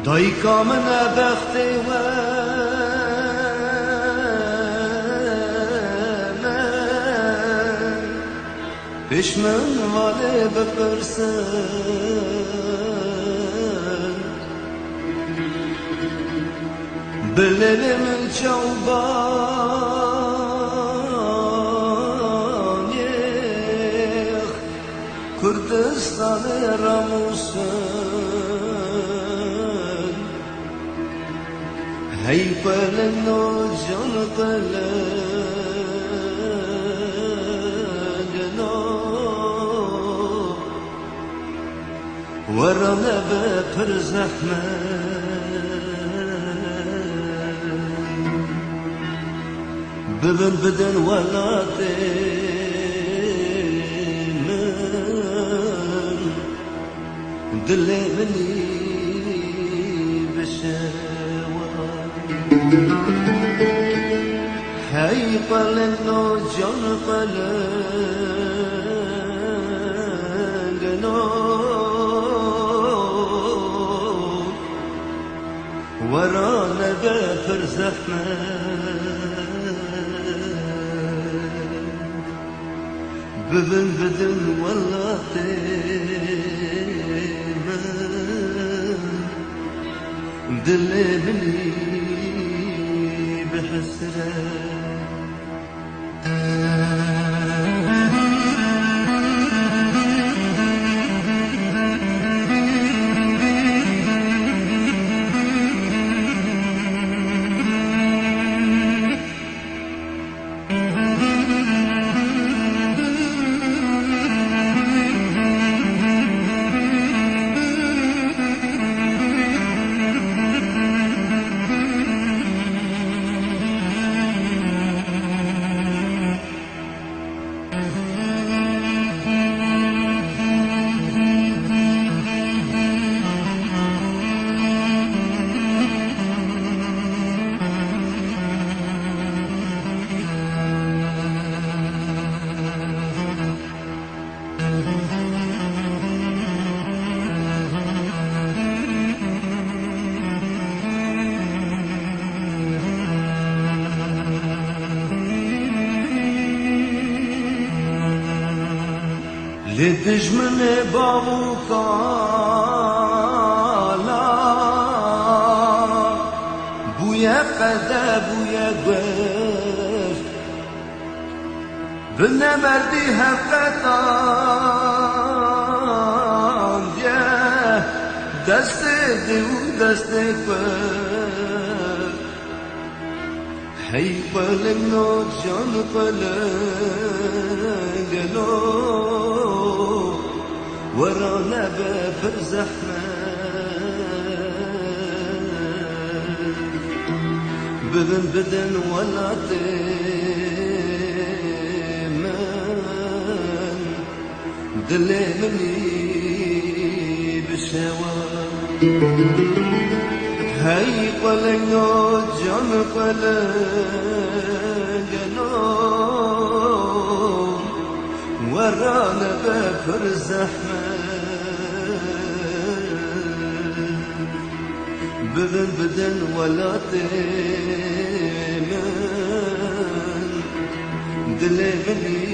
دایکا من بختی و من پیش من واله بپرسن بلیل من چوبان یخ کردستان راموسن هی پلن و جان پلنگنو ورانه بپر زحمت ببن بدن ولاتی من دلی منی هی پلن و جان پلنگنو ورانه بپر زحمت ببن بدن ولاتی من دلی منی بحسرة لدجمن باوكالا بويا قدا بويا قف بنا مردي هفقتان يا دست دي ودست قف هي قلنو جان قلنگلو ورانا بفر زحمت بدن ولا تيمن دلي مني بشوار هاي قلنو جان قلنگلو ورانا بفر زحمت بدن ولا تيمن دلي مني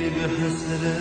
بحسرة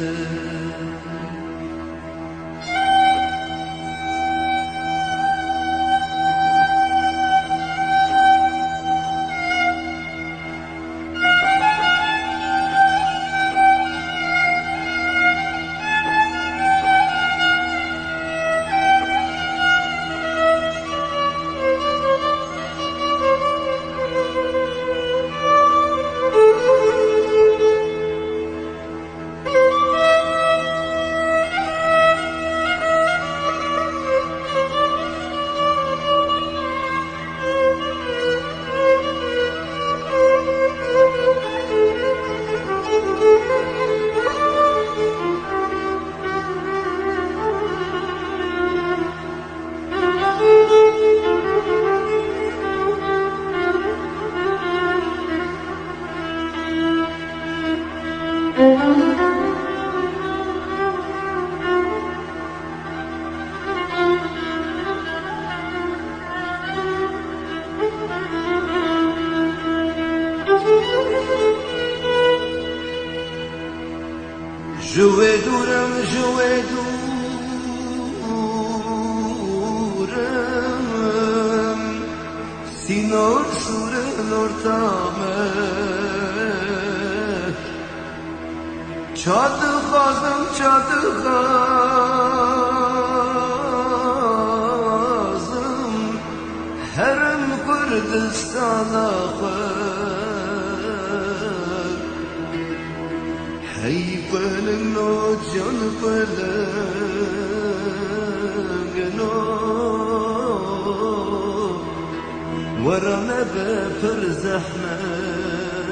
جوه دورم سینور سورن ارتامه çadı kazım herem Kürdistan'a hey benim o can benim o ورنا بفر زحمت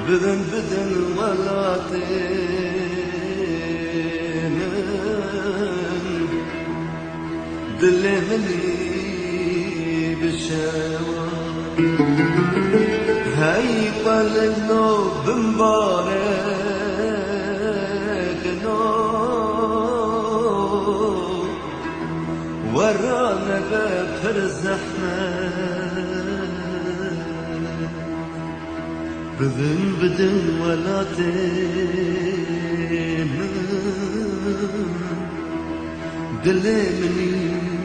بدن ولاتين دلي مني بالشوا هاي قلنا بمبارك نو ورانا بفر زحمت بدن ولاتين دلي مني